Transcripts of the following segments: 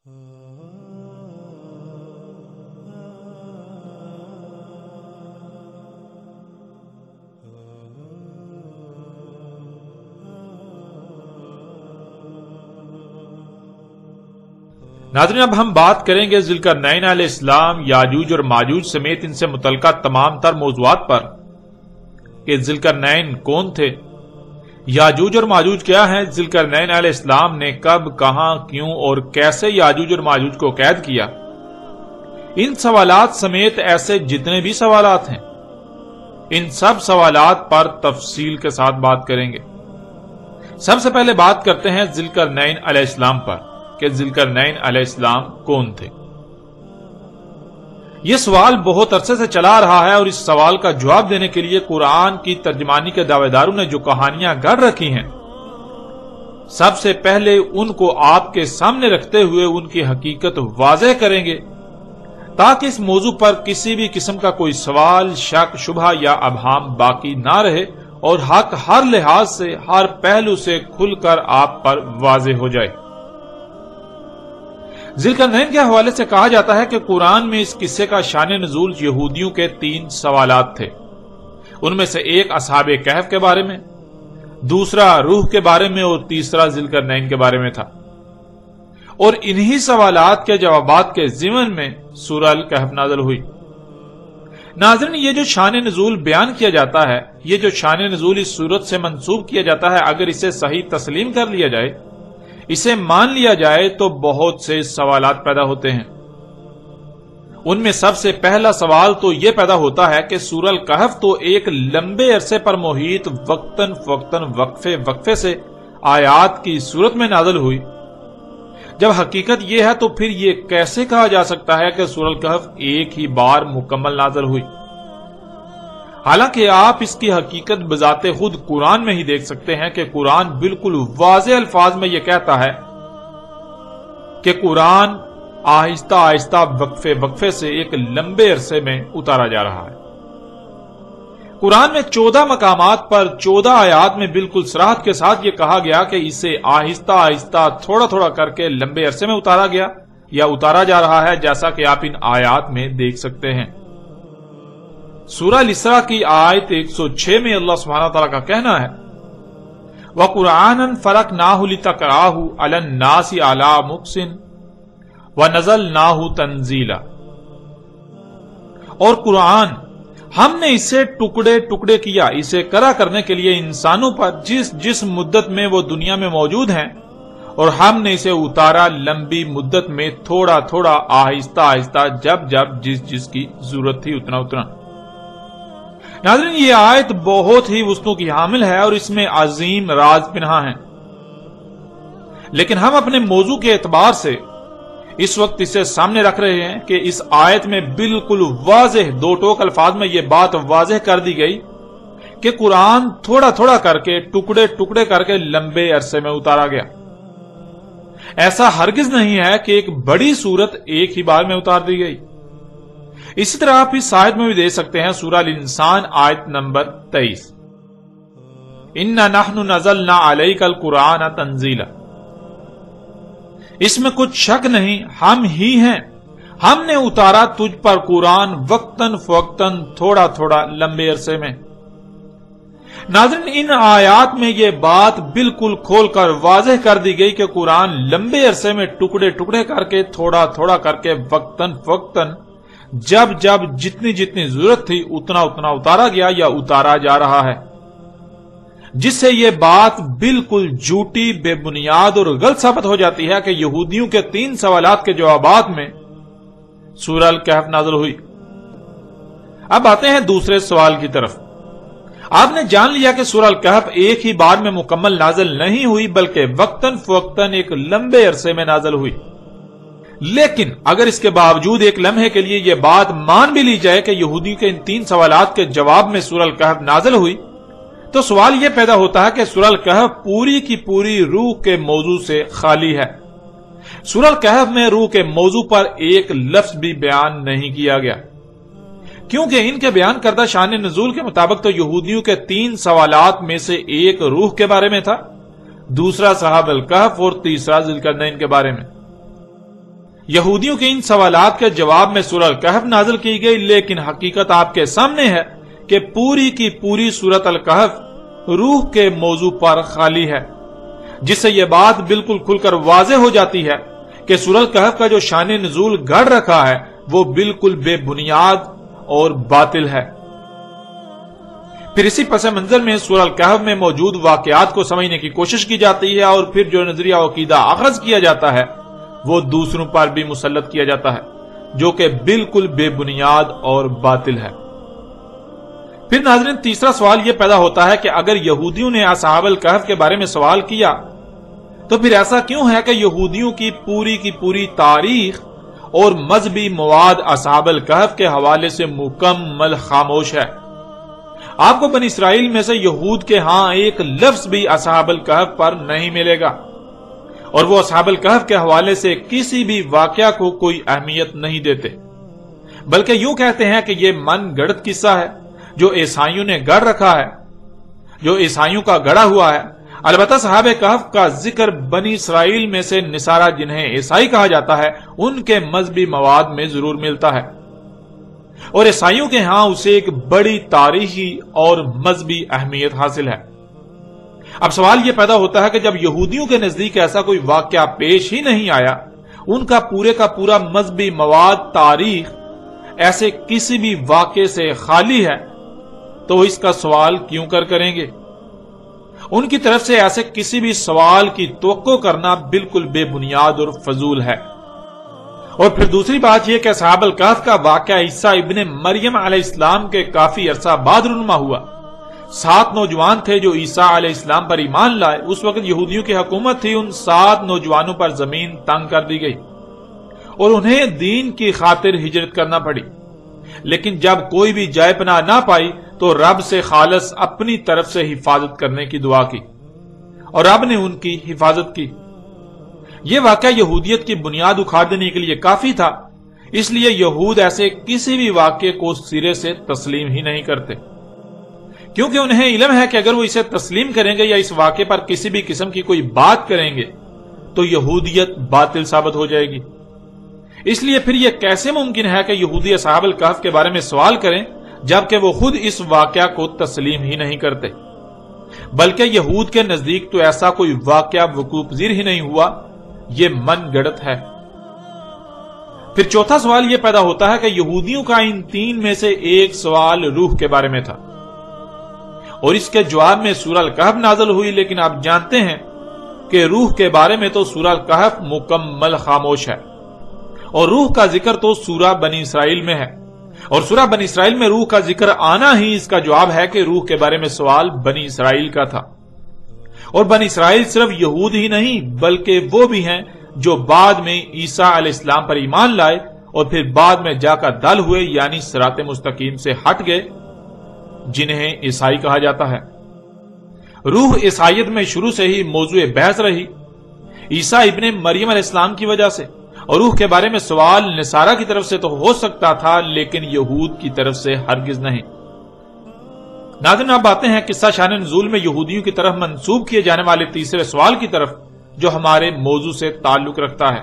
ناظرین، اب ہم بات کریں گے ذوالقرنین علیہ السلام، یاجوج اور ماجوج سمیت ان سے متعلقہ تمام تر موضوعات پر کہ ذوالقرنین کون تھے، یاجوج اور ماجوج کیا ہیں، ذوالقرنین علیہ السلام نے کب، کہاں، کیوں اور کیسے یاجوج اور ماجوج کو قید کیا۔ ان سوالات سمیت ایسے جتنے بھی سوالات ہیں، ان سب سوالات پر تفصیل کے ساتھ بات کریں گے۔ سب سے پہلے بات کرتے ہیں ذوالقرنین علیہ السلام پر کہ ذوالقرنین علیہ السلام کون تھے۔ یہ سوال بہت عرصے سے چلا رہا ہے اور اس سوال کا جواب دینے کے لیے قرآن کی ترجمانی کے دعوے داروں نے جو کہانیاں گڑھ رکھی ہیں، سب سے پہلے ان کو آپ کے سامنے رکھتے ہوئے ان کی حقیقت واضح کریں گے تاکہ اس موضوع پر کسی بھی قسم کا کوئی سوال، شک، شبہ یا ابہام باقی نہ رہے اور حق ہر لحاظ سے، ہر پہلو سے کھل کر آپ پر واضح ہو جائے۔ ذوالقرنین کے حوالے سے کہا جاتا ہے کہ قرآن میں اس قصے کا شان نزول یہودیوں کے 3 سوالات تھے۔ ان میں سے ایک اصحاب کہف کے بارے میں، دوسرا روح کے بارے میں اور تیسرا ذوالقرنین کے بارے میں تھا، اور انہی سوالات کے جوابات کے ضمن میں سورہ الکہف نازل ہوئی۔ ناظرین، یہ جو شان نزول بیان کیا جاتا ہے، یہ جو شان نزول اس صورت سے منسوب کیا جاتا ہے، اگر اسے صحیح تسلیم کر لیا جائے، اسے مان لیا جائے تو بہت سے سوالات پیدا ہوتے ہیں۔ ان میں سب سے پہلا سوال تو یہ پیدا ہوتا ہے کہ سورہ الکہف تو ایک لمبے عرصے پر محیط وقتاً فوقتاً وقفے سے آیات کی صورت میں نازل ہوئی۔ جب حقیقت یہ ہے تو پھر یہ کیسے کہا جا سکتا ہے کہ سورہ الکہف ایک ہی بار مکمل نازل ہوئی؟ حالانکہ آپ اس کی حقیقت بذات خود قرآن میں ہی دیکھ سکتے ہیں کہ قرآن بالکل واضح الفاظ میں یہ کہتا ہے کہ قرآن آہستہ آہستہ وقفے سے ایک لمبے عرصے میں اتارا جا رہا ہے۔ قرآن میں 14 مقامات پر 14 آیات میں بالکل صراحت کے ساتھ یہ کہا گیا کہ اسے آہستہ آہستہ تھوڑا تھوڑا کر کے لمبے عرصے میں اتارا گیا یا اتارا جا رہا ہے، جیسا کہ آپ ان آیات میں دیکھ سکتے ہیں۔ سورہ الاسراء کی آیت 106 میں اللہ سبحانہ وتعالی کا کہنا ہے وَقُرْآنًا فَرَقْنَاهُ لِتَقْرَأَهُ عَلَى النَّاسِ عَلَى مُقْسٍ وَنَزَلْنَاهُ تَنزِيلًا، اور قرآن ہم نے اسے ٹکڑے ٹکڑے کیا اسے کرا کرنے کے لیے انسانوں پر جس مدت میں وہ دنیا میں موجود ہیں، اور ہم نے اسے اتارا لمبی مدت میں تھوڑا تھوڑا آہستہ آہستہ جب جس کی ضرورت تھی اتنا۔ ناظرین، یہ آیت بہت ہی وسعتوں کی حامل ہے اور اس میں عظیم راز پنہاں ہیں، لیکن ہم اپنے موضوع کے اعتبار سے اس وقت اسے سامنے رکھ رہے ہیں کہ اس آیت میں بالکل واضح 2 ٹوک الفاظ میں یہ بات واضح کر دی گئی کہ قرآن تھوڑا تھوڑا کر کے ٹکڑے ٹکڑے کر کے لمبے عرصے میں اتارا گیا۔ ایسا ہرگز نہیں ہے کہ ایک بڑی سورت ایک ہی بار میں اتار دی گئی۔ اسی طرح آپ اس آیت میں بھی دیکھ سکتے ہیں سورہ الانسان آیت نمبر 23 اِنَّا نَحْنُ نَزَلْنَا عَلَيْكَ الْقُرْآنَ تَنزِيلًا، اس میں کچھ شک نہیں، ہم ہی ہیں، ہم نے اتارا تجھ پر قرآن وقتاً فوقتاً تھوڑا تھوڑا لمبے عرصے میں۔ ناظرین، ان آیات میں یہ بات بالکل کھول کر واضح کر دی گئی کہ قرآن لمبے عرصے میں ٹکڑے ٹکڑے کر کے تھوڑا تھوڑا کر کے وقتاً فوقتاً جب جتنی ضرورت تھی اتنا اتارا گیا یا اتارا جا رہا ہے، جس سے یہ بات بالکل جھوٹی، بے بنیاد اور غلط ثابت ہو جاتی ہے کہ یہودیوں کے 3 سوالات کے جوابات میں سورہ الکہف نازل ہوئی۔ اب آتے ہیں دوسرے سوال کی طرف۔ آپ نے جان لیا کہ سورہ الکہف ایک ہی بار میں مکمل نازل نہیں ہوئی بلکہ وقتاً فوقتاً ایک لمبے عرصے میں نازل ہوئی، لیکن اگر اس کے باوجود ایک لمحے کے لیے یہ بات مان بھی لی جائے کہ یہودی کے ان 3 سوالات کے جواب میں سورہ الکہف نازل ہوئی، تو سوال یہ پیدا ہوتا ہے کہ سورہ الکہف پوری کی پوری روح کے موضوع سے خالی ہے۔ سورہ الکہف میں روح کے موضوع پر ایک لفظ بھی بیان نہیں کیا گیا، کیونکہ ان کے بیان کردہ شان نزول کے مطابق تو یہودیوں کے 3 سوالات میں سے ایک روح کے بارے میں تھا، دوسرا صحاب الکہف اور تیسرا ذوالقرنین کے بارے میں۔ یہودیوں کے ان سوالات کے جواب میں سورہ الکہف نازل کی گئی، لیکن حقیقت آپ کے سامنے ہے کہ پوری کی پوری سورۃ الکہف روح کے موضوع پر خالی ہے، جس سے یہ بات بالکل کھل کر واضح ہو جاتی ہے کہ سورۃ الکہف کا جو شان نزول گھڑ رکھا ہے وہ بالکل بے بنیاد اور باطل ہے۔ پھر اسی پس منظر میں سورۃ الکہف میں موجود واقعات کو سمجھنے کی کوشش کی جاتی ہے، اور پھر جو نظریہ و عقیدہ اخذ کیا جاتا ہے وہ دوسروں پر بھی مسلط کیا جاتا ہے، جو کہ بالکل بے بنیاد اور باطل ہے۔ پھر ناظرین، تیسرا سوال یہ پیدا ہوتا ہے کہ اگر یہودیوں نے اصحاب الکہف کے بارے میں سوال کیا تو پھر ایسا کیوں ہے کہ یہودیوں کی پوری تاریخ اور مذہبی مواد اصحاب الکہف کے حوالے سے مکمل خاموش ہے؟ آپ کو بنی اسرائیل میں سے یہود کے ہاں ایک لفظ بھی اصحاب الکہف پر نہیں ملے گا، اور وہ اصحاب الکہف کے حوالے سے کسی بھی واقعہ کو کوئی اہمیت نہیں دیتے، بلکہ یوں کہتے ہیں کہ یہ من گڑت قصہ ہے جو عیسائیوں نے گڑھ رکھا ہے، جو عیسائیوں کا گڑھا ہوا ہے۔ البتہ صحابہ کہف کا ذکر بنی اسرائیل میں سے نصارہ جنہیں عیسائی کہا جاتا ہے ان کے مذہبی مواد میں ضرور ملتا ہے، اور عیسائیوں کے ہاں اسے ایک بڑی تاریخی اور مذہبی اہمیت حاصل ہے۔ اب سوال یہ پیدا ہوتا ہے کہ جب یہودیوں کے نزدیک ایسا کوئی واقعہ پیش ہی نہیں آیا، ان کا پورا مذہبی مواد تاریخ ایسے کسی بھی واقعے سے خالی ہے، تو اس کا سوال کیوں کریں گے؟ ان کی طرف سے ایسے کسی بھی سوال کی توقع کرنا بالکل بے بنیاد اور فضول ہے۔ اور پھر دوسری بات یہ کہ اصحاب الکہف کا واقعہ عیسیٰ ابن مریم علیہ السلام کے کافی عرصہ بعد رونما ہوا۔ 7 نوجوان تھے جو عیسیٰ علیہ السلام پر ایمان لائے۔ اس وقت یہودیوں کی حکومت تھی، ان 7 نوجوانوں پر زمین تنگ کر دی گئی اور انہیں دین کی خاطر ہجرت کرنا پڑی، لیکن جب کوئی بھی جائے پناہ نہ پائی تو رب سے خالص اپنی طرف سے حفاظت کرنے کی دعا کی، اور رب نے ان کی حفاظت کی۔ یہ واقعہ یہودیت کی بنیاد اکھاڑ دینے کے لیے کافی تھا، اس لیے یہود ایسے کسی بھی واقعے کو سرے سے تسلیم ہی نہیں کرتے، کیونکہ انہیں علم ہے کہ اگر وہ اسے تسلیم کریں گے یا اس واقعے پر کسی بھی قسم کی کوئی بات کریں گے تو یہودیت باطل ثابت ہو جائے گی۔ اس لیے پھر یہ کیسے ممکن ہے کہ یہودی اصحاب الکہف کے بارے میں سوال کریں جبکہ وہ خود اس واقعہ کو تسلیم ہی نہیں کرتے، بلکہ یہود کے نزدیک تو ایسا کوئی واقعہ وقوع پذیر ہی نہیں ہوا، یہ من گڑت ہے۔ پھر چوتھا سوال یہ پیدا ہوتا ہے کہ یہودیوں کا ان 3 میں سے ایک سوال روح کے بارے میں تھا، اور اس کے جواب میں سورہ الکہف نازل ہوئی، لیکن آپ جانتے ہیں کہ روح کے بارے میں تو سورہ الکہف مکمل خاموش ہے، اور روح کا ذکر تو سورہ بنی اسرائیل میں ہے، اور سورہ بنی اسرائیل میں روح کا ذکر آنا ہی اس کا جواب ہے کہ روح کے بارے میں سوال بنی اسرائیل کا تھا۔ اور بنی اسرائیل صرف یہود ہی نہیں بلکہ وہ بھی ہیں جو بعد میں عیسیٰ علیہ السلام پر ایمان لائے اور پھر بعد میں جا کر دل ہوئے، یعنی صراط مستقیم سے ہٹ گئے، جنہیں عیسائی کہا جاتا ہے۔ روح عیسائیت میں شروع سے ہی موضوع بحث رہی، عیسیٰ ابن مریم علیہ السلام کی وجہ سے، اور روح کے بارے میں سوال نصارہ کی طرف سے تو ہو سکتا تھا لیکن یہود کی طرف سے ہرگز نہیں۔ ناظرین، اب آتے ہیں قصہ شان نزول میں یہودیوں کی طرف منسوب کیے جانے والے تیسرے سوال کی طرف، جو ہمارے موضوع سے تعلق رکھتا ہے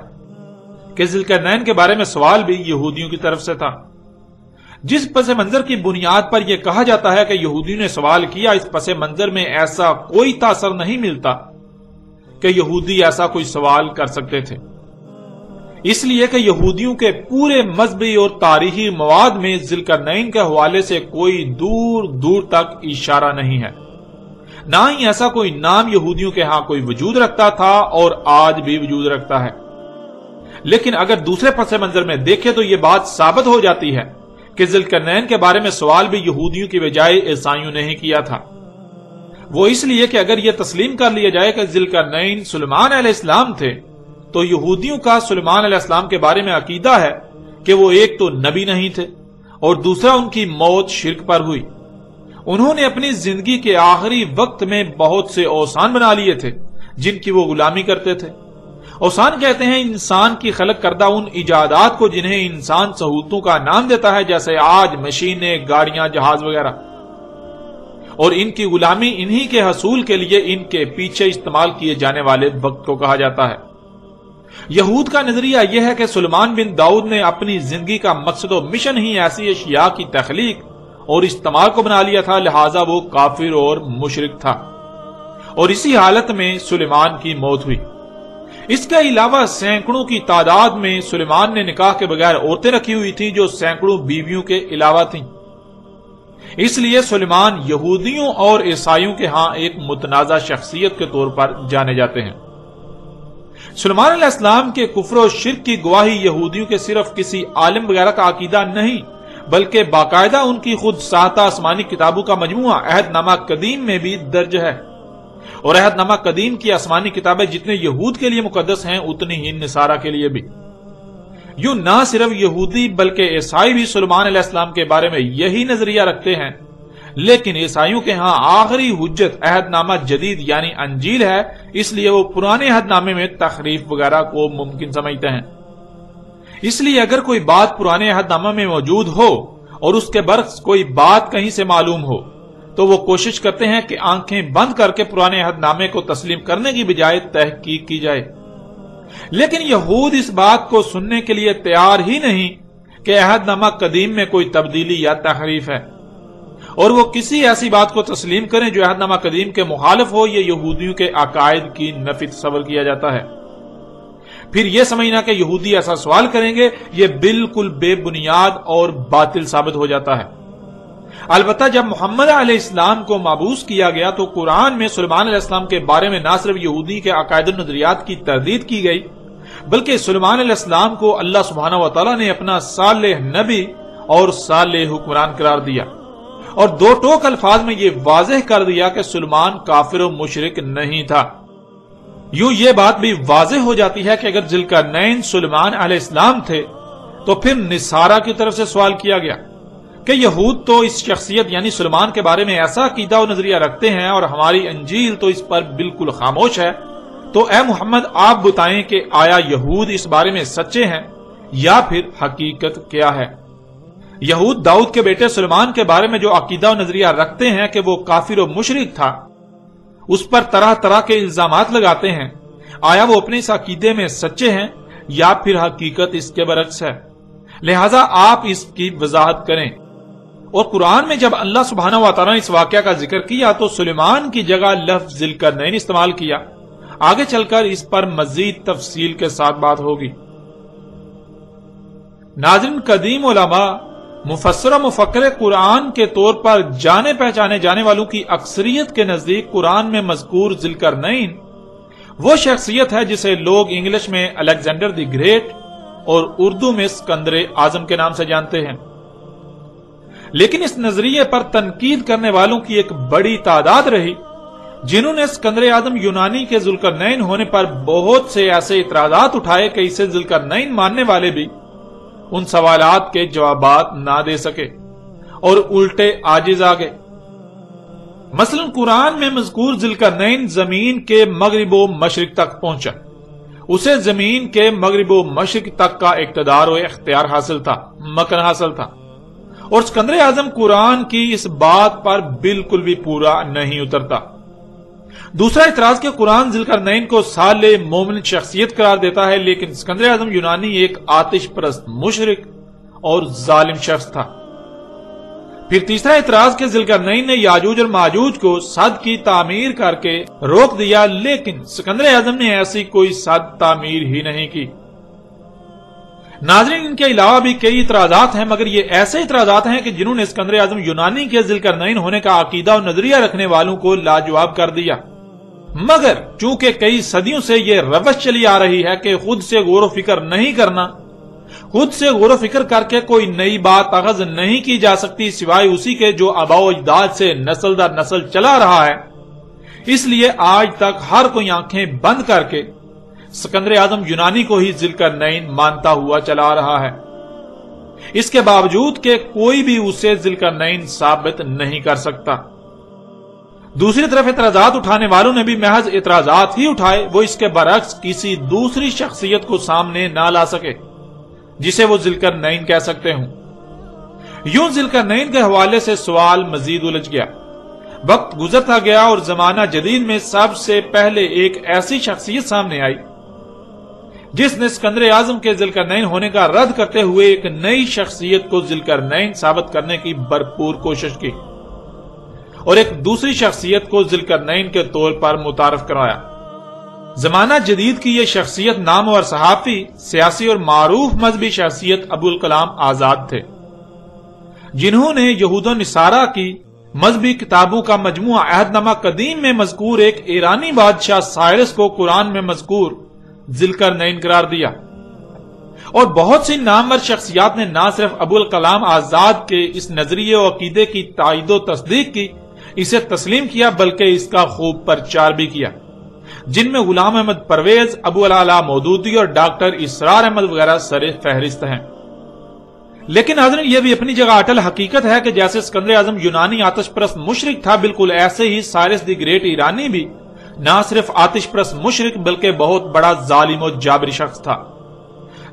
کہ ذوالقرنین کے بارے میں سوال بھی یہودیوں کی طرف سے تھا۔ جس پس منظر کی بنیاد پر یہ کہا جاتا ہے کہ یہودیوں نے سوال کیا، اس پس منظر میں ایسا کوئی تاثر نہیں ملتا کہ یہودی ایسا کوئی سوال کر سکتے تھے، اس لیے کہ یہودیوں کے پورے مذہبی اور تاریخی مواد میں ذوالقرنین کے حوالے سے کوئی دور دور تک اشارہ نہیں ہے، نہ ہی ایسا کوئی نام یہودیوں کے ہاں کوئی وجود رکھتا تھا اور آج بھی وجود رکھتا ہے۔ لیکن اگر دوسرے پس منظر میں دیکھیں تو یہ بات ثابت ہو جاتی ہے کہ ذوالقرنین کے بارے میں سوال بھی یہودیوں کی بجائے عیسائیوں نے ہی کیا تھا۔ وہ اس لیے کہ اگر یہ تسلیم کر لیا جائے کہ ذوالقرنین سلیمان علیہ السلام تھے تو یہودیوں کا سلیمان علیہ السلام کے بارے میں عقیدہ ہے کہ وہ ایک تو نبی نہیں تھے اور دوسرا ان کی موت شرک پر ہوئی۔ انہوں نے اپنی زندگی کے آخری وقت میں بہت سے اوثان بنا لیے تھے جن کی وہ غلامی کرتے تھے۔ اوثان کہتے ہیں انسان کی خلق کردہ ان ایجادات کو جنہیں انسان سہولتوں کا نام دیتا ہے، جیسے آج مشینیں، گاڑیاں، جہاز وغیرہ، اور ان کی غلامی انہی کے حصول کے لیے ان کے پیچھے استعمال کیے جانے والے وقت کو کہا جاتا ہے۔ یہود کا نظریہ یہ ہے کہ سلیمان بن داؤد نے اپنی زندگی کا مقصد و مشن ہی ایسی اشیاء کی تخلیق اور استعمال کو بنا لیا تھا، لہٰذا وہ کافر اور مشرک تھا، اور اسی حالت میں سلیمان کی موت ہوئی۔ اس کے علاوہ سینکڑوں کی تعداد میں سلیمان نے نکاح کے بغیر عورتیں رکھی ہوئی تھیں جو سینکڑوں بیویوں کے علاوہ تھیں۔ اس لیے سلیمان یہودیوں اور عیسائیوں کے ہاں ایک متنازع شخصیت کے طور پر جانے جاتے ہیں۔ سلیمان علیہ السلام کے کفر و شرک کی گواہی یہودیوں کے صرف کسی عالم وغیرہ کا عقیدہ نہیں بلکہ باقاعدہ ان کی خود ساختہ آسمانی کتابوں کا مجموعہ عہد نامہ قدیم میں بھی درج ہے، اور عہد نامہ قدیم کی آسمانی کتابیں جتنے یہود کے لیے مقدس ہیں اتنی ہی نصارہ کے لیے بھی۔ یوں نہ صرف یہودی بلکہ عیسائی بھی سلیمان علیہ السلام کے بارے میں یہی نظریہ رکھتے ہیں، لیکن عیسائیوں کے ہاں آخری حجت عہد نامہ جدید یعنی انجیل ہے، اس لیے وہ پرانے عہد نامے میں تحریف وغیرہ کو ممکن سمجھتے ہیں۔ اس لیے اگر کوئی بات پرانے عہد نامہ میں موجود ہو اور اس کے برعکس کوئی بات کہیں سے معلوم ہو تو وہ کوشش کرتے ہیں کہ آنکھیں بند کر کے پرانے عہد نامے کو تسلیم کرنے کی بجائے تحقیق کی جائے، لیکن یہود اس بات کو سننے کے لیے تیار ہی نہیں کہ عہد نامہ قدیم میں کوئی تبدیلی یا تحریف ہے، اور وہ کسی ایسی بات کو تسلیم کریں جو عہد نامہ قدیم کے مخالف ہو، یہ یہودیوں کے عقائد کی نفی تصور کیا جاتا ہے۔ پھر یہ سمجھنا کہ یہودی ایسا سوال کریں گے یہ بالکل بے بنیاد اور باطل ثابت ہو جاتا ہے۔ البتہ جب محمد علیہ السلام کو مبعوث کیا گیا تو قرآن میں سلیمان علیہ السلام کے بارے میں نہ صرف یہودی کے عقائد و نظریات کی تردید کی گئی بلکہ سلیمان علیہ السلام کو اللہ سبحانہ و تعالیٰ نے اپنا صالح نبی اور صالح حکمران قرار دیا، اور دو ٹوک الفاظ میں یہ واضح کر دیا کہ سلیمان کافر و مشرک نہیں تھا۔ یوں یہ بات بھی واضح ہو جاتی ہے کہ اگر ذوالقرنین سلیمان علیہ السلام تھے تو پھر نصارہ کی طرف سے سوال کیا گیا کہ یہود تو اس شخصیت یعنی سلیمان کے بارے میں ایسا عقیدہ و نظریہ رکھتے ہیں اور ہماری انجیل تو اس پر بالکل خاموش ہے، تو اے محمد آپ بتائیں کہ آیا یہود اس بارے میں سچے ہیں یا پھر حقیقت کیا ہے؟ یہود داؤد کے بیٹے سلیمان کے بارے میں جو عقیدہ و نظریہ رکھتے ہیں کہ وہ کافر و مشرک تھا، اس پر طرح طرح کے الزامات لگاتے ہیں، آیا وہ اپنے اس عقیدے میں سچے ہیں یا پھر حقیقت اس کے برعکس ہے؟ لہٰذا آپ اس کی وضاحت کریں۔ اور قرآن میں جب اللہ سبحانہ و تعالیٰ نے اس واقعہ کا ذکر کیا تو سلیمان کی جگہ لفظ ذوالقرنین استعمال کیا۔ آگے چل کر اس پر مزید تفصیل کے ساتھ بات ہوگی۔ ناظرین، قدیم علماء مفسر و مفکر قرآن کے طور پر جانے پہچانے جانے والوں کی اکثریت کے نزدیک قرآن میں مذکور ذوالقرنین وہ شخصیت ہے جسے لوگ انگلش میں الیگزینڈر دی گریٹ اور اردو میں اسکندر اعظم کے نام سے جانتے ہیں، لیکن اس نظریے پر تنقید کرنے والوں کی ایک بڑی تعداد رہی جنہوں نے اسکندر اعظم یونانی کے ذوالقرنین ہونے پر بہت سے ایسے اعتراضات اٹھائے کہ اسے ذوالقرنین ماننے والے بھی ان سوالات کے جوابات نہ دے سکے اور الٹے عاجز آ گئے۔ مثلا قرآن میں مذکور ذوالقرنین زمین کے مغرب و مشرق تک پہنچا، اسے زمین کے مغرب و مشرق تک کا اقتدار و اختیار حاصل تھا، مکن حاصل تھا، اور اسکندر اعظم قرآن کی اس بات پر بالکل بھی پورا نہیں اترتا۔ دوسرا اعتراض کہ قرآن ذوالقرنین کو صالح مومن شخصیت قرار دیتا ہے، لیکن اسکندر اعظم یونانی ایک آتش پرست مشرک اور ظالم شخص تھا۔ پھر تیسرا اعتراض کہ ذوالقرنین نے یاجوج اور ماجوج کو سد کی تعمیر کر کے روک دیا، لیکن اسکندر اعظم نے ایسی کوئی سد تعمیر ہی نہیں کی۔ ناظرین، ان کے علاوہ بھی کئی اعتراضات ہیں، مگر یہ ایسے اعتراضات ہیں کہ جنہوں نے اسکندر اعظم یونانی کے ذوالقرنین ہونے کا عقیدہ و نظریہ رکھنے والوں کو لاجواب کر دیا۔ مگر چونکہ کئی صدیوں سے یہ روش چلی آ رہی ہے کہ خود سے غور و فکر نہیں کرنا، خود سے غور و فکر کر کے کوئی نئی بات اخذ نہیں کی جا سکتی سوائے اسی کے جو آباء و اجداد سے نسل در نسل چلا رہا ہے، اس لیے آج تک ہر کوئی آنکھیں بند کر کے اسکندر اعظم یونانی کو ہی ذوالقرنین مانتا ہوا چلا رہا ہے، اس کے باوجود کہ کوئی بھی اسے ذوالقرنین ثابت نہیں کر سکتا۔ دوسری طرف اعتراضات اٹھانے والوں نے بھی محض اعتراضات ہی اٹھائے، وہ اس کے برعکس کسی دوسری شخصیت کو سامنے نہ لا سکے جسے وہ ذوالقرنین کہہ سکتے ہوں۔ یوں ذوالقرنین کے حوالے سے سوال مزید الجھ گیا، وقت گزرتا گیا اور زمانہ جدید میں سب سے پہلے ایک ایسی شخصیت سامنے آئی جس نے اسکندر اعظم کے ذوالقرنین ہونے کا رد کرتے ہوئے ایک نئی شخصیت کو ذوالقرنین ثابت کرنے کی بھرپور کوشش کی اور ایک دوسری شخصیت کو ذوالقرنین کے طور پر متعارف کروایا۔ زمانہ جدید کی یہ شخصیت نامور صحافی، سیاسی اور معروف مذہبی شخصیت ابوالکلام آزاد تھے، جنہوں نے یہود و نصارہ کی مذہبی کتابوں کا مجموعہ عہد نامہ قدیم میں مذکور ایک ایرانی بادشاہ سائرس کو قرآن میں مذکور ذوالقرنین قرار دیا، اور بہت سی نامور شخصیات نے نہ صرف ابوالکلام آزاد کے اس نظریے و عقیدے کی تائید و تصدیق کی، اسے تسلیم کیا، بلکہ اس کا خوب پرچار بھی کیا، جن میں غلام احمد پرویز، ابو العلا مودودی اور ڈاکٹر اسرار احمد وغیرہ سر فہرست ہیں۔ لیکن حضرت یہ بھی اپنی جگہ اٹل حقیقت ہے کہ جیسے اسکندر اعظم یونانی آتش پرست مشرک تھا، بالکل ایسے ہی سائرس دی گریٹ ایرانی بھی نہ صرف آتش پرست مشرک بلکہ بہت بڑا ظالم و جابری شخص تھا،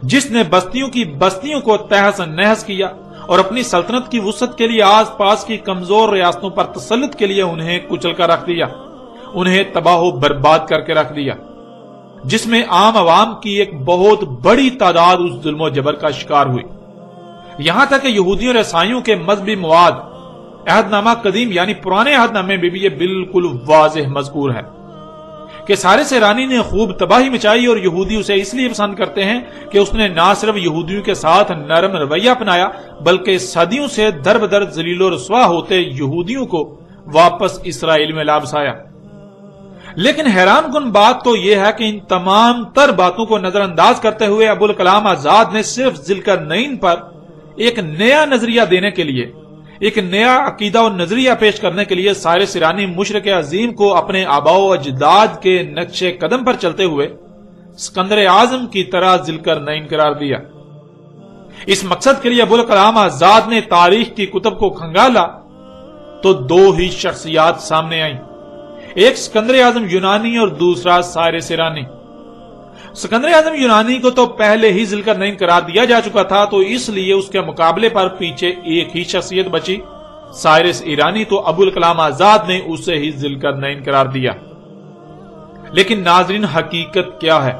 جس نے بستیوں کی بستیوں کو تہس نہس کیا اور اپنی سلطنت کی وسعت کے لیے آس پاس کی کمزور ریاستوں پر تسلط کے لیے انہیں کچل کر رکھ دیا، انہیں تباہ و برباد کر کے رکھ دیا، جس میں عام عوام کی ایک بہت بڑی تعداد اس ظلم و جبر کا شکار ہوئی، یہاں تک کہ یہودیوں اور عیسائیوں کے مذہبی مواد عہد نامہ قدیم یعنی پرانے عہد نامے میں بھی یہ بالکل واضح مذکور ہے کہ سائرس ایرانی نے خوب تباہی مچائی، اور یہودی اسے اس لیے پسند کرتے ہیں کہ اس نے نہ صرف یہودیوں کے ساتھ نرم رویہ اپنایا بلکہ صدیوں سے در بدر ذلیل و رسوا ہوتے یہودیوں کو واپس اسرائیل میں لا بسایا۔ لیکن حیران کن بات تو یہ ہے کہ ان تمام تر باتوں کو نظر انداز کرتے ہوئے ابوالکلام آزاد نے صرف ذوالقرنین پر ایک نیا نظریہ دینے کے لیے، ایک نیا عقیدہ و نظریہ پیش کرنے کے لیے سائرس ایرانی مشرک عظیم کو اپنے آباء و اجداد کے نقش قدم پر چلتے ہوئے اسکندر اعظم کی طرح ذوالقرنین قرار دیا۔ اس مقصد کے لیے ابوالکلام آزاد نے تاریخ کی کتب کو کھنگالا تو دو ہی شخصیات سامنے آئیں، ایک اسکندر اعظم یونانی اور دوسرا سائرس ایرانی۔ اسکندر اعظم یونانی کو تو پہلے ہی ذوالقرنین قرار دیا جا چکا تھا، تو اس لیے اس کے مقابلے پر پیچھے ایک ہی شخصیت بچی، سائرس ایرانی، تو ابوالکلام آزاد نے اسے ہی ذوالقرنین قرار دیا۔ لیکن ناظرین، حقیقت کیا ہے؟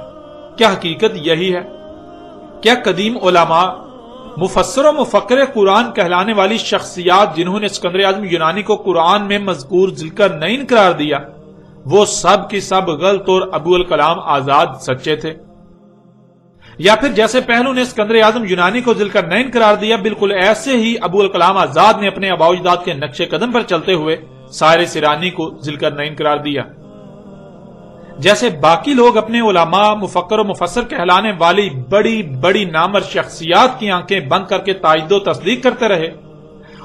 کیا حقیقت یہی ہے؟ کیا قدیم علماء، مفسر و مفکر قرآن کہلانے والی شخصیات جنہوں نے اسکندر اعظم یونانی کو قرآن میں مذکور ذوالقرنین قرار دیا، وہ سب کی سب غلط اور ابوالکلام آزاد سچے تھے؟ یا پھر جیسے پہلو نے اسکندر اعظم یونانی کو ذوالقرنین قرار دیا، بالکل ایسے ہی ابوالکلام آزاد نے اپنے آباء و اجداد کے نقش قدم پر چلتے ہوئے سائرس ایرانی کو ذوالقرنین قرار دیا؟ جیسے باقی لوگ اپنے علماء، مفکر و مفسر کہلانے والی بڑی بڑی نامور شخصیات کی آنکھیں بند کر کے تائید و تصدیق کرتے رہے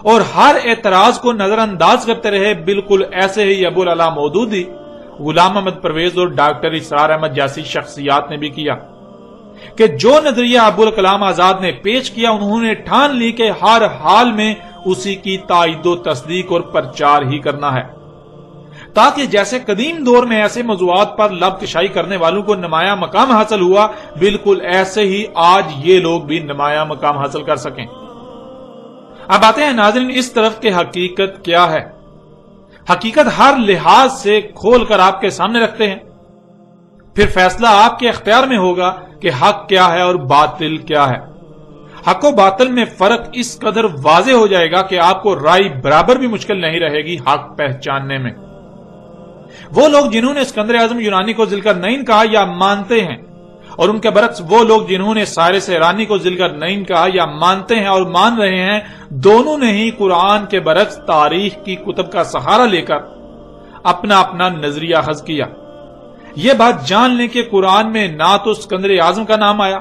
اور ہر اعتراض کو نظر انداز کرتے رہے، بالکل ایسے ہی ابو العلا مودودی، غلام احمد پرویز اور ڈاکٹر اسرار احمد جیسی شخصیات نے بھی کیا کہ جو نظریہ ابوالکلام آزاد نے پیش کیا، انہوں نے ٹھان لی کہ ہر حال میں اسی کی تائید و تصدیق اور پرچار ہی کرنا ہے، تاکہ جیسے قدیم دور میں ایسے موضوعات پر لب کشائی کرنے والوں کو نمایاں مقام حاصل ہوا، بالکل ایسے ہی آج یہ لوگ بھی نمایاں مقام حاصل کر سکیں۔ اب آتے ہیں ناظرین اس طرف کہ حقیقت کیا ہے۔ حقیقت ہر لحاظ سے کھول کر آپ کے سامنے رکھتے ہیں، پھر فیصلہ آپ کے اختیار میں ہوگا کہ حق کیا ہے اور باطل کیا ہے۔ حق و باطل میں فرق اس قدر واضح ہو جائے گا کہ آپ کو رائے برابر بھی مشکل نہیں رہے گی حق پہچاننے میں۔ وہ لوگ جنہوں نے اسکندر اعظم یونانی کو ذوالقرنین کہا یا مانتے ہیں، اور ان کے برعکس وہ لوگ جنہوں نے سائرس ایرانی کو ذوالقرنین کہا یا مانتے ہیں اور مان رہے ہیں، دونوں نے ہی قرآن کے برعکس تاریخ کی کتب کا سہارا لے کر اپنا اپنا نظریہ اخذ کیا۔ یہ بات جان لیں کہ قرآن میں نہ تو اسکندر اعظم کا نام آیا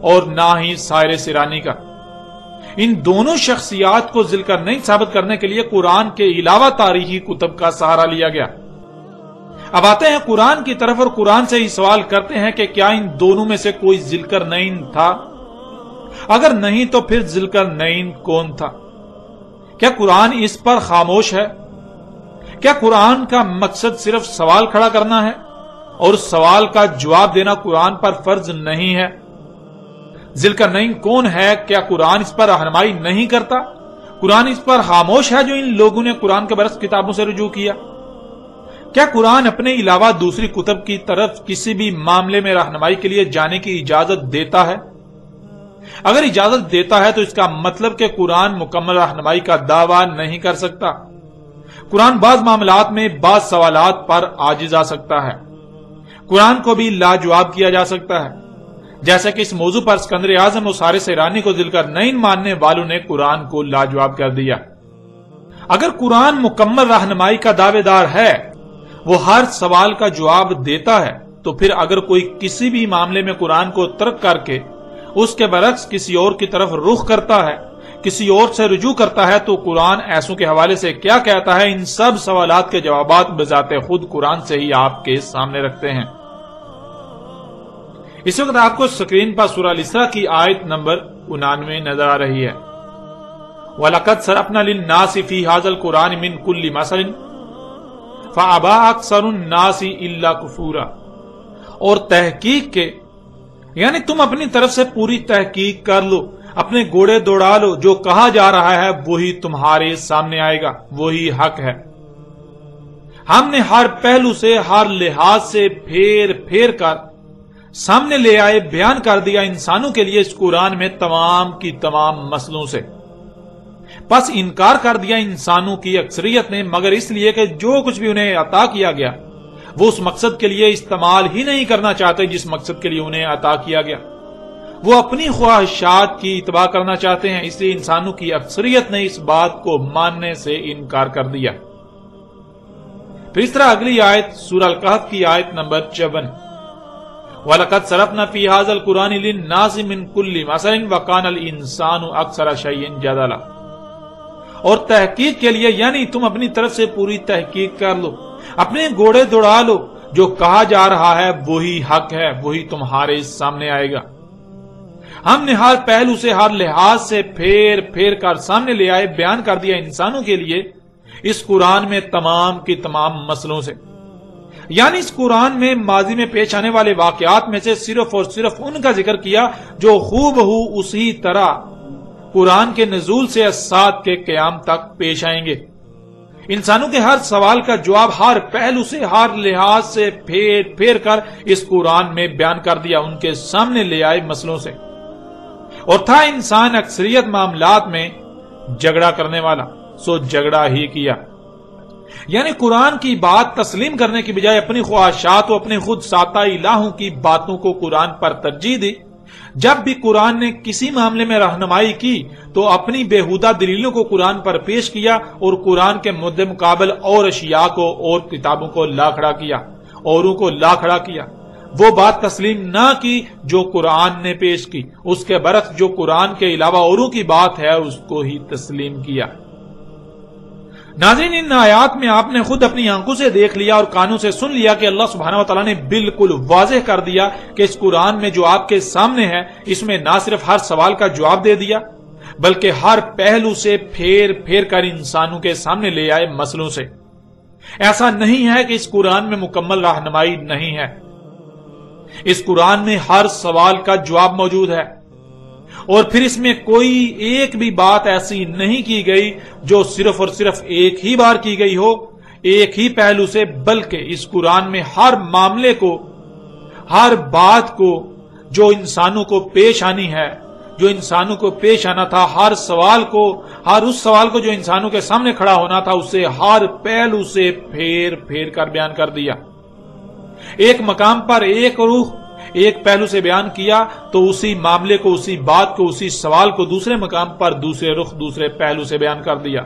اور نہ ہی سائرس ایرانی کا۔ ان دونوں شخصیات کو ذوالقرنین ثابت کرنے کے لیے قرآن کے علاوہ تاریخی کتب کا سہارا لیا گیا۔ اب آتے ہیں قرآن کی طرف اور قرآن سے ہی سوال کرتے ہیں کہ کیا ان دونوں میں سے کوئی ذوالقرنین تھا؟ اگر نہیں تو پھر ذوالقرنین کون تھا؟ کیا قرآن اس پر خاموش ہے؟ کیا قرآن کا مقصد صرف سوال کھڑا کرنا ہے اور اس سوال کا جواب دینا قرآن پر فرض نہیں ہے؟ ذوالقرنین کون ہے؟ کیا قرآن اس پر رہنمائی نہیں کرتا؟ قرآن اس پر خاموش ہے جو ان لوگوں نے قرآن کے برعکس کتابوں سے رجوع کیا؟ کیا قرآن اپنے علاوہ دوسری کتب کی طرف کسی بھی معاملے میں رہنمائی کے لیے جانے کی اجازت دیتا ہے؟ اگر اجازت دیتا ہے تو اس کا مطلب کہ قرآن مکمل رہنمائی کا دعویٰ نہیں کر سکتا۔ قرآن بعض معاملات میں بعض سوالات پر عاجز آ سکتا ہے۔ قرآن کو بھی لاجواب کیا جا سکتا ہے، جیسے کہ اس موضوع پر اسکندر اعظم اور حارث ایرانی کو ذل کر نہیں ماننے والوں نے قرآن کو لاجواب کر دیا۔ اگر قرآن مکمل رہنمائی کا دعوے دار ہے، وہ ہر سوال کا جواب دیتا ہے، تو پھر اگر کوئی کسی بھی معاملے میں قرآن کو ترک کر کے اس کے برعکس کسی اور کی طرف رخ کرتا ہے، کسی اور سے رجوع کرتا ہے، تو قرآن ایسوں کے حوالے سے کیا کہتا ہے؟ ان سب سوالات کے جوابات بذات خود قرآن سے ہی آپ کے سامنے رکھتے ہیں۔ اس وقت آپ کو سکرین پر سورہ الاسراء کی آیت نمبر 99 نظر آ رہی ہے۔ وَلَقَدْ صَرَفْنَا لِلنَّاسِ فِي هَذَا الْقُرْآنِ مِنْ كُلِّ مَثَلٍ فَأَبَىٰ أَكْثَرُ النَّاسِ إِلَّا كُفُورًا، اور تحقیق کے یعنی تم اپنی طرف سے پوری تحقیق کر لو، اپنے گھوڑے دوڑا لو، جو کہا جا رہا ہے وہی تمہارے سامنے آئے گا، وہی حق ہے۔ ہم نے ہر پہلو سے، ہر لحاظ سے پھیر پھیر کر سامنے لے آئے، بیان کر دیا انسانوں کے لیے اس قرآن میں تمام کی تمام مسئلوں سے۔ پس انکار کر دیا انسانوں کی اکثریت نے، مگر اس لیے کہ جو کچھ بھی انہیں عطا کیا گیا وہ اس مقصد کے لیے استعمال ہی نہیں کرنا چاہتے جس مقصد کے لیے انہیں عطا کیا گیا، وہ اپنی خواہشات کی اتباع کرنا چاہتے ہیں، اس لیے انسانوں کی اکثریت نے اس بات کو ماننے سے انکار کر دیا۔ پھر اس طرح اگلی آیت سورہ الکہف کی آیت نمبر 54، وَلَقَدْ صَرَفْنَا فِي هَذَا الْقُرْآنِ لِلنَّاسِ مِنْ كُلِّ مَثَلٍ وَكَانَ الْإِنسَانُ أَكْثَرَ شَيْءٍ جَدَلًا، اور تحقیق کے لیے یعنی تم اپنی طرف سے پوری تحقیق کر لو، اپنے گھوڑے دوڑا لو، جو کہا جا رہا ہے وہی حق ہے، وہی تمہارے سامنے آئے گا۔ ہم نے ہر پہلو سے، ہر لحاظ سے پھیر پھیر کر سامنے لے آئے، بیان کر دیا انسانوں کے لیے اس قرآن میں تمام کی تمام مسئلوں سے، یعنی اس قرآن میں ماضی میں پیش آنے والے واقعات میں سے صرف اور صرف ان کا ذکر کیا جو خوب ہو اسی طرح قرآن کے نزول سے اسات کے قیام تک پیش آئیں گے۔ انسانوں کے ہر سوال کا جواب ہر پہلو سے، ہر لحاظ سے پھیر پھیر کر اس قرآن میں بیان کر دیا، ان کے سامنے لے آئے مسئلوں سے۔ اور تھا انسان اکثریت معاملات میں جھگڑا کرنے والا، سو جھگڑا ہی کیا، یعنی قرآن کی بات تسلیم کرنے کی بجائے اپنی خواہشات و اپنے خود ساتہ الہوں کی باتوں کو قرآن پر ترجیح دی۔ جب بھی قرآن نے کسی معاملے میں رہنمائی کی تو اپنی بےہودہ دلیلوں کو قرآن پر پیش کیا اور قرآن کے مد مقابل اور اشیاء کو اور کتابوں کو لا کھڑا کیا، اوروں کو لا کھڑا کیا، وہ بات تسلیم نہ کی جو قرآن نے پیش کی، اس کے برعکس جو قرآن کے علاوہ اوروں کی بات ہے اس کو ہی تسلیم کیا۔ ناظرین، ان آیات میں آپ نے خود اپنی آنکھوں سے دیکھ لیا اور کانوں سے سن لیا کہ اللہ سبحانہ وتعالی نے بالکل واضح کر دیا کہ اس قرآن میں جو آپ کے سامنے ہے، اس میں نہ صرف ہر سوال کا جواب دے دیا بلکہ ہر پہلو سے پھیر پھیر کر انسانوں کے سامنے لے آئے مسئلوں سے۔ ایسا نہیں ہے کہ اس قرآن میں مکمل رہنمائی نہیں ہے، اس قرآن میں ہر سوال کا جواب موجود ہے، اور پھر اس میں کوئی ایک بھی بات ایسی نہیں کی گئی جو صرف اور صرف ایک ہی بار کی گئی ہو، ایک ہی پہلو سے، بلکہ اس قرآن میں ہر معاملے کو، ہر بات کو جو انسانوں کو پیش آنی ہے، جو انسانوں کو پیش آنا تھا، ہر سوال کو، ہر اس سوال کو جو انسانوں کے سامنے کھڑا ہونا تھا، اسے ہر پہلو سے پھیر پھیر کر بیان کر دیا۔ ایک مقام پر ایک روح ایک پہلو سے بیان کیا تو اسی معاملے کو، اسی بات کو، اسی سوال کو دوسرے مقام پر دوسرے رخ، دوسرے پہلو سے بیان کر دیا،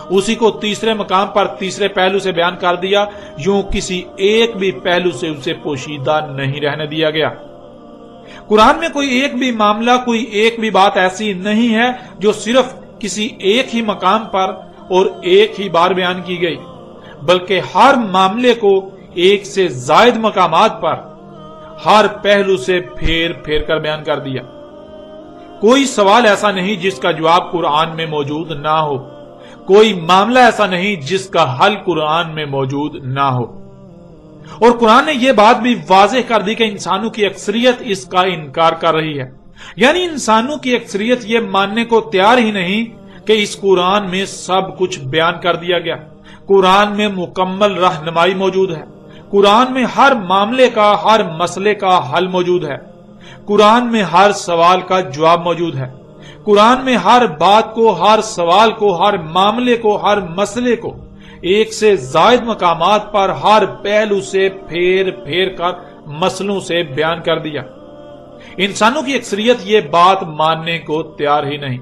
اسی کو تیسرے مقام پر تیسرے پہلو سے بیان کر دیا، یوں کسی ایک بھی پہلو سے اسے پوشیدہ نہیں رہنے دیا گیا۔ قرآن میں کوئی ایک بھی معاملہ، کوئی ایک بھی بات ایسی نہیں ہے جو صرف کسی ایک ہی مقام پر اور ایک ہی بار بیان کی گئی، بلکہ ہر معاملے کو ایک سے زائد مقامات پر ہر پہلو سے پھیر پھیر کر بیان کر دیا۔ کوئی سوال ایسا نہیں جس کا جواب قرآن میں موجود نہ ہو، کوئی معاملہ ایسا نہیں جس کا حل قرآن میں موجود نہ ہو۔ اور قرآن نے یہ بات بھی واضح کر دی کہ انسانوں کی اکثریت اس کا انکار کر رہی ہے، یعنی انسانوں کی اکثریت یہ ماننے کو تیار ہی نہیں کہ اس قرآن میں سب کچھ بیان کر دیا گیا۔ قرآن میں مکمل رہنمائی موجود ہے، قرآن میں ہر معاملے کا، ہر مسئلے کا حل موجود ہے، قرآن میں ہر سوال کا جواب موجود ہے، قرآن میں ہر بات کو، ہر سوال کو، ہر معاملے کو، ہر مسئلے کو ایک سے زائد مقامات پر ہر پہلو سے پھیر پھیر کر مسئلوں سے بیان کر دیا۔ انسانوں کی اکثریت یہ بات ماننے کو تیار ہی نہیں،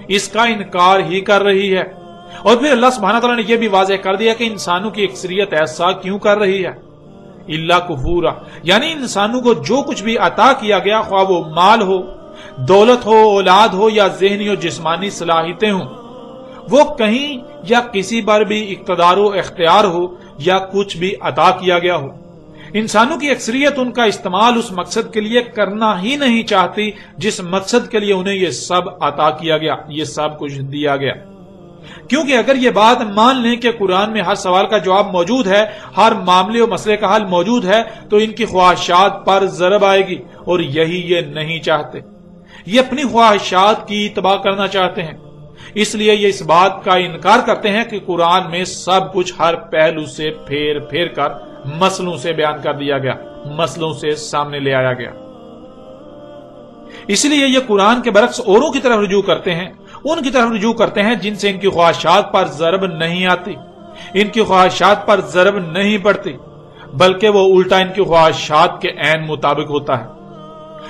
اس کا انکار ہی کر رہی ہے، اور پھر اللہ سبحانہ تعالیٰ نے یہ بھی واضح کر دیا کہ انسانوں کی اکثریت ایسا کیوں کر رہی ہے، الا کفورا، یعنی انسانوں کو جو کچھ بھی عطا کیا گیا، خواہ وہ مال ہو، دولت ہو، اولاد ہو، یا ذہنی اور جسمانی صلاحیتیں ہوں، وہ کہیں یا کسی پر بھی اقتدار و اختیار ہو یا کچھ بھی عطا کیا گیا ہو، انسانوں کی اکثریت ان کا استعمال اس مقصد کے لیے کرنا ہی نہیں چاہتی جس مقصد کے لیے انہیں یہ سب عطا کیا گیا، یہ سب کچھ دیا گیا۔ کیونکہ اگر یہ بات مان لیں کہ قرآن میں ہر سوال کا جواب موجود ہے، ہر معاملے و مسئلے کا حل موجود ہے، تو ان کی خواہشات پر ضرب آئے گی، اور یہی یہ نہیں چاہتے، یہ اپنی خواہشات کی اتباع کرنا چاہتے ہیں، اس لیے یہ اس بات کا انکار کرتے ہیں کہ قرآن میں سب کچھ ہر پہلو سے پھیر پھیر کر مسئلوں سے بیان کر دیا گیا، مسئلوں سے سامنے لے آیا گیا۔ اس لیے یہ قرآن کے برعکس اوروں کی طرف رجوع کرتے ہیں، ان کی طرف رجوع کرتے ہیں جن سے ان کی خواہشات پر ضرب نہیں آتی، ان کی خواہشات پر ضرب نہیں پڑتی، بلکہ وہ الٹا ان کی خواہشات کے عین مطابق ہوتا ہے۔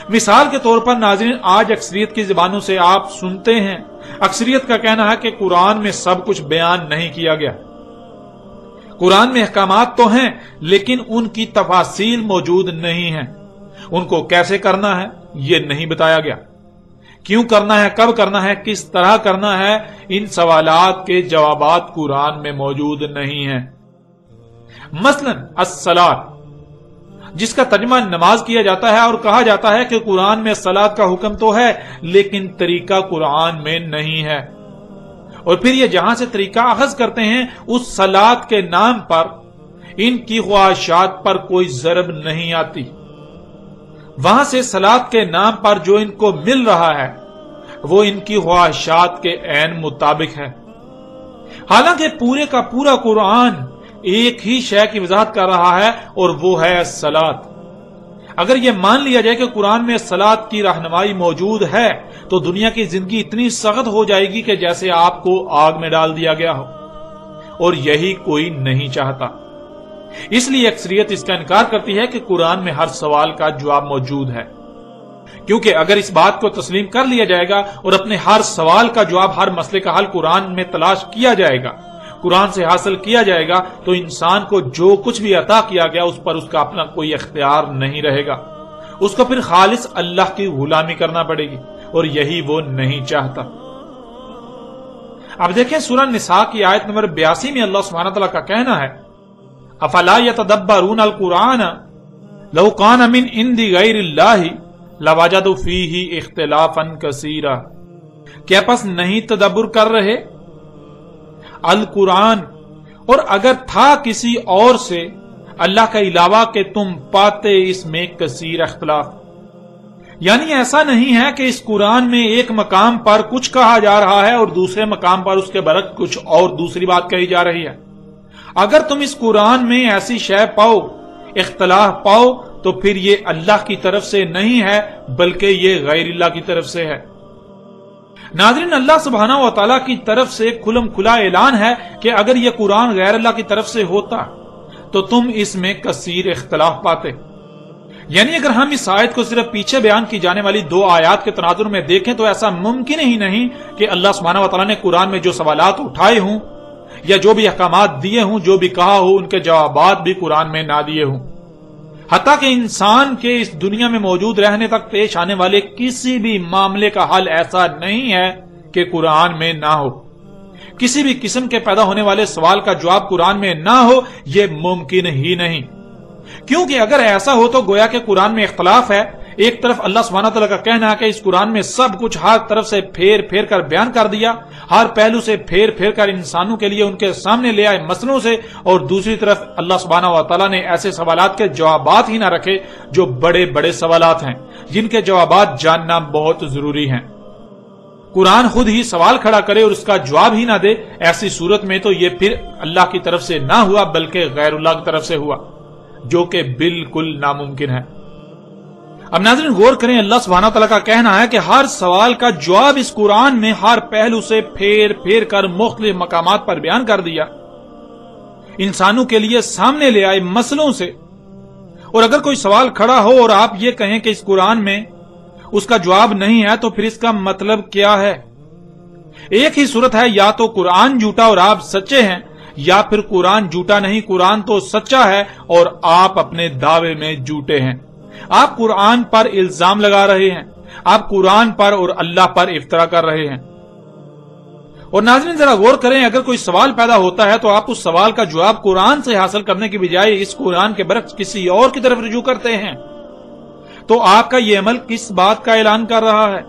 مثال کے طور پر ناظرین، آج اکثریت کی زبانوں سے آپ سنتے ہیں، اکثریت کا کہنا ہے کہ قرآن میں سب کچھ بیان نہیں کیا گیا، قرآن میں احکامات تو ہیں لیکن ان کی تفاصیل موجود نہیں ہیں، ان کو کیسے کرنا ہے یہ نہیں بتایا گیا، کیوں کرنا ہے، کب کرنا ہے، کس طرح کرنا ہے، ان سوالات کے جوابات قرآن میں موجود نہیں ہیں۔ مثلا الصلاۃ، جس کا ترجمہ نماز کیا جاتا ہے، اور کہا جاتا ہے کہ قرآن میں صلاۃ کا حکم تو ہے لیکن طریقہ قرآن میں نہیں ہے، اور پھر یہ جہاں سے طریقہ اخذ کرتے ہیں اس صلاۃ کے نام پر ان کی خواہشات پر کوئی ضرب نہیں آتی، وہاں سے صلاۃ کے نام پر جو ان کو مل رہا ہے وہ ان کی خواہشات کے عین مطابق ہے، حالانکہ پورے کا پورا قرآن ایک ہی شے کی وضاحت کر رہا ہے، اور وہ ہے الصلاۃ۔ اگر یہ مان لیا جائے کہ قرآن میں صلاۃ کی رہنمائی موجود ہے تو دنیا کی زندگی اتنی سخت ہو جائے گی کہ جیسے آپ کو آگ میں ڈال دیا گیا ہو، اور یہی کوئی نہیں چاہتا۔ اس لیے اکثریت اس کا انکار کرتی ہے کہ قرآن میں ہر سوال کا جواب موجود ہے، کیونکہ اگر اس بات کو تسلیم کر لیا جائے گا اور اپنے ہر سوال کا جواب، ہر مسئلے کا حل قرآن میں تلاش کیا جائے گا، قرآن سے حاصل کیا جائے گا، تو انسان کو جو کچھ بھی عطا کیا گیا اس پر اس کا اپنا کوئی اختیار نہیں رہے گا، اس کو پھر خالص اللہ کی غلامی کرنا پڑے گی، اور یہی وہ نہیں چاہتا۔ اب دیکھیں سورہ نساء کی آیت نمبر 82 میں اللہ سبحانہ تعالیٰ کا کہنا ہے، افلا یتدبرون القرآن لو کان من عند غیر اللہ لوجدوا فیہ اختلافا کثیرا، کیا پس نہیں تدبر کر رہے القرآن، اور اگر تھا کسی اور سے اللہ کا علاوہ کہ تم پاتے اس میں کثیر اختلاف، یعنی ایسا نہیں ہے کہ اس قرآن میں ایک مقام پر کچھ کہا جا رہا ہے اور دوسرے مقام پر اس کے برعکس کچھ اور دوسری بات کہی جا رہی ہے۔ اگر تم اس قرآن میں ایسی شے پاؤ، اختلاف پاؤ، تو پھر یہ اللہ کی طرف سے نہیں ہے بلکہ یہ غیر اللہ کی طرف سے ہے۔ ناظرین، اللہ سبحانہ و تعالیٰ کی طرف سے کھلم کھلا اعلان ہے کہ اگر یہ قرآن غیر اللہ کی طرف سے ہوتا تو تم اس میں کثیر اختلاف پاتے، یعنی اگر ہم اس آیت کو صرف پیچھے بیان کی جانے والی 2 آیات کے تناظر میں دیکھیں تو ایسا ممکن ہی نہیں کہ اللہ سبحانہ و تعالیٰ نے قرآن میں جو سوالات اٹھائے ہوں یا جو بھی احکامات دیے ہوں، جو بھی کہا ہو، ان کے جوابات بھی قرآن میں نہ دیے ہوں، حتیٰ کہ انسان کے اس دنیا میں موجود رہنے تک پیش آنے والے کسی بھی معاملے کا حل ایسا نہیں ہے کہ قرآن میں نہ ہو، کسی بھی قسم کے پیدا ہونے والے سوال کا جواب قرآن میں نہ ہو، یہ ممکن ہی نہیں، کیونکہ اگر ایسا ہو تو گویا کہ قرآن میں اختلاف ہے۔ ایک طرف اللہ سبحانہ تعالیٰ کا کہنا ہے کہ اس قرآن میں سب کچھ ہر طرف سے پھیر پھیر کر بیان کر دیا، ہر پہلو سے پھیر پھیر کر انسانوں کے لیے ان کے سامنے لے آئے مسئلوں سے، اور دوسری طرف اللہ سبحانہ و تعالیٰ نے ایسے سوالات کے جوابات ہی نہ رکھے جو بڑے بڑے سوالات ہیں، جن کے جوابات جاننا بہت ضروری ہیں۔ قرآن خود ہی سوال کھڑا کرے اور اس کا جواب ہی نہ دے، ایسی صورت میں تو یہ پھر اللہ کی طرف سے نہ ہوا بلکہ غیر اللہ کی طرف سے ہوا، جو کہ بالکل ناممکن ہے۔ اب ناظرین غور کریں، اللہ سبحانہ تعالیٰ کا کہنا ہے کہ ہر سوال کا جواب اس قرآن میں ہر پہلو سے پھیر پھیر کر مختلف مقامات پر بیان کر دیا، انسانوں کے لیے سامنے لے آئے مسئلوں سے۔ اور اگر کوئی سوال کھڑا ہو اور آپ یہ کہیں کہ اس قرآن میں اس کا جواب نہیں ہے تو پھر اس کا مطلب کیا ہے؟ ایک ہی صورت ہے، یا تو قرآن جھوٹا اور آپ سچے ہیں، یا پھر قرآن جھوٹا نہیں، قرآن تو سچا ہے اور آپ اپنے دعوے میں جھوٹے ہیں۔ آپ قرآن پر الزام لگا رہے ہیں، آپ قرآن پر اور اللہ پر افترا کر رہے ہیں۔ اور ناظرین ذرا غور کریں، اگر کوئی سوال پیدا ہوتا ہے تو آپ اس سوال کا جواب قرآن سے حاصل کرنے کی بجائے اس قرآن کے برعکس کسی اور کی طرف رجوع کرتے ہیں، تو آپ کا یہ عمل کس بات کا اعلان کر رہا ہے؟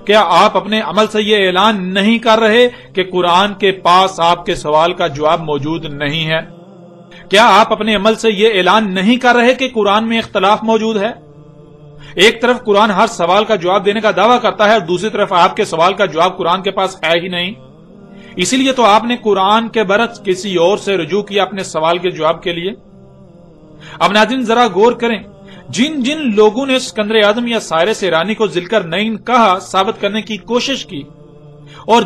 کیا آپ اپنے عمل سے یہ اعلان نہیں کر رہے کہ قرآن کے پاس آپ کے سوال کا جواب موجود نہیں ہے؟ کیا آپ اپنے عمل سے یہ اعلان نہیں کر رہے کہ قرآن میں اختلاف موجود ہے؟ ایک طرف قرآن ہر سوال کا جواب دینے کا دعویٰ کرتا ہے اور دوسری طرف آپ کے سوال کا جواب قرآن کے پاس ہے ہی نہیں۔ اسی لیے تو آپ نے قرآن کے برعکس کسی اور سے رجوع کیا اپنے سوال کے جواب کے لیے۔ اب ناظرین ذرا غور کریں، جن جن لوگوں نے اسکندر اعظم یا سائرس ایرانی کو ذوالقرنین کہا ثابت کرنے کی کوشش کی، اور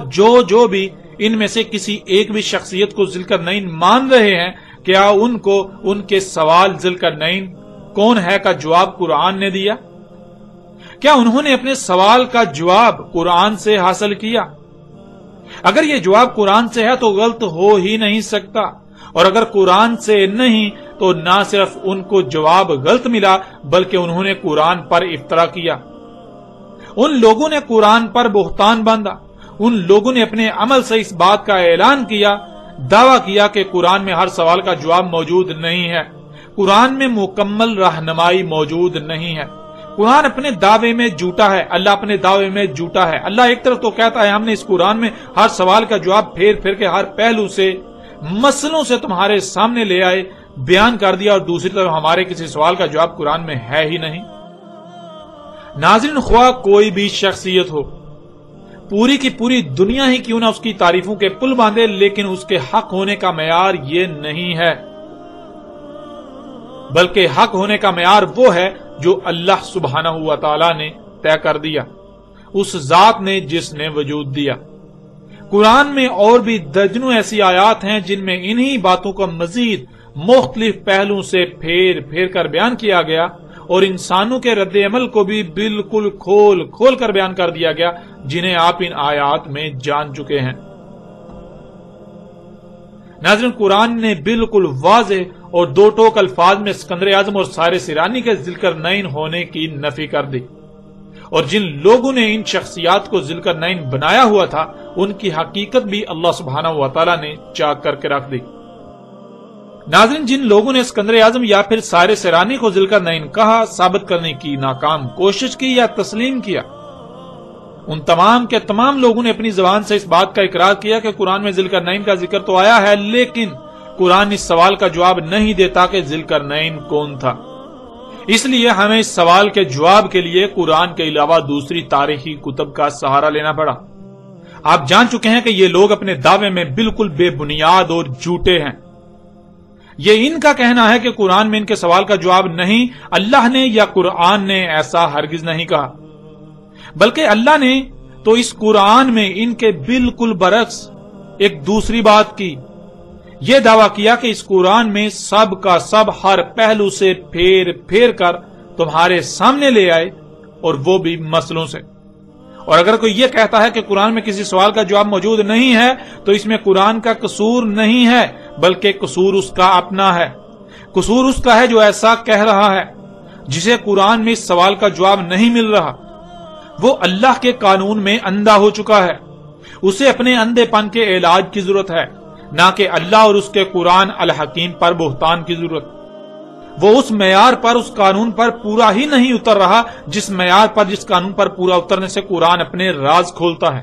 جو بھی ان میں سے کسی ایک بھی شخصیت کو ذوالقرنین مان رہے ہیں، کیا ان کو ان کے سوال ذوالقرنین کون ہے کا جواب قرآن نے دیا؟ کیا انہوں نے اپنے سوال کا جواب قرآن سے حاصل کیا؟ اگر یہ جواب قرآن سے ہے تو غلط ہو ہی نہیں سکتا، اور اگر قرآن سے نہیں تو نہ صرف ان کو جواب غلط ملا بلکہ انہوں نے قرآن پر افترا کیا۔ ان لوگوں نے قرآن پر بہتان باندھا، ان لوگوں نے اپنے عمل سے اس بات کا اعلان کیا، دعویٰ کیا کہ قرآن میں ہر سوال کا جواب موجود نہیں ہے، قرآن میں مکمل رہنمائی موجود نہیں ہے، قرآن اپنے دعوے میں جھوٹا ہے، اللہ اپنے دعوے میں جھوٹا ہے۔ اللہ ایک طرف تو کہتا ہے ہم نے اس قرآن میں ہر سوال کا جواب پھیر پھیر کے ہر پہلو سے مسئلوں سے تمہارے سامنے لے آئے، بیان کر دیا، اور دوسری طرف ہمارے کسی سوال کا جواب قرآن میں ہے ہی نہیں۔ ناظرین خواہ کوئی بھی شخصیت ہو، پوری کی پوری دنیا ہی کیوں نہ اس کی تعریفوں کے پل باندھے، لیکن اس کے حق ہونے کا معیار یہ نہیں ہے، بلکہ حق ہونے کا معیار وہ ہے جو اللہ سبحانہ و تعالی نے طے کر دیا، اس ذات نے جس نے وجود دیا۔ قرآن میں اور بھی درجنوں ایسی آیات ہیں جن میں انہی باتوں کو مزید مختلف پہلوؤں سے پھیر پھیر کر بیان کیا گیا، اور انسانوں کے رد عمل کو بھی بالکل کھول کھول کر بیان کر دیا گیا، جنہیں آپ ان آیات میں جان چکے ہیں۔ ناظرین قرآن نے بالکل واضح اور دو ٹوک الفاظ میں اسکندر اعظم اور سائرس ایرانی کے ذوالقرنین ہونے کی نفی کر دی، اور جن لوگوں نے ان شخصیات کو ذوالقرنین بنایا ہوا تھا ان کی حقیقت بھی اللہ سبحانہ و تعالی نے چاک کر کے رکھ دی۔ ناظرین جن لوگوں نے اسکندر اعظم یا پھر سائرس ایرانی کو ذوالقرنین کہا، ثابت کرنے کی ناکام کوشش کی یا تسلیم کیا، ان تمام کے تمام لوگوں نے اپنی زبان سے اس بات کا اقرار کیا کہ قرآن میں ذوالقرنین کا ذکر تو آیا ہے، لیکن قرآن اس سوال کا جواب نہیں دیتا کہ ذوالقرنین کون تھا۔ اس لیے ہمیں اس سوال کے جواب کے لیے قرآن کے علاوہ دوسری تاریخی کتب کا سہارا لینا پڑا۔ آپ جان چکے ہیں کہ یہ لوگ اپنے دعوے میں بالکل بے بنیاد اور جھوٹے ہیں۔ یہ ان کا کہنا ہے کہ قرآن میں ان کے سوال کا جواب نہیں، اللہ نے یا قرآن نے ایسا ہرگز نہیں کہا، بلکہ اللہ نے تو اس قرآن میں ان کے بالکل برعکس ایک دوسری بات کی، یہ دعویٰ کیا کہ اس قرآن میں سب کا سب ہر پہلو سے پھیر پھیر کر تمہارے سامنے لے آئے، اور وہ بھی مسئلوں سے۔ اور اگر کوئی یہ کہتا ہے کہ قرآن میں کسی سوال کا جواب موجود نہیں ہے تو اس میں قرآن کا قصور نہیں ہے، بلکہ قصور اس کا اپنا ہے۔ قصور اس کا ہے جو ایسا کہہ رہا ہے، جسے قرآن میں اس سوال کا جواب نہیں مل رہا، وہ اللہ کے قانون میں اندھا ہو چکا ہے، اسے اپنے اندھے پن کے علاج کی ضرورت ہے، نہ کہ اللہ اور اس کے قرآن الحکیم پر بہتان کی ضرورت۔ وہ اس معیار پر، اس قانون پر پورا ہی نہیں اتر رہا جس معیار پر، جس قانون پر پورا اترنے سے قرآن اپنے راز کھولتا ہے۔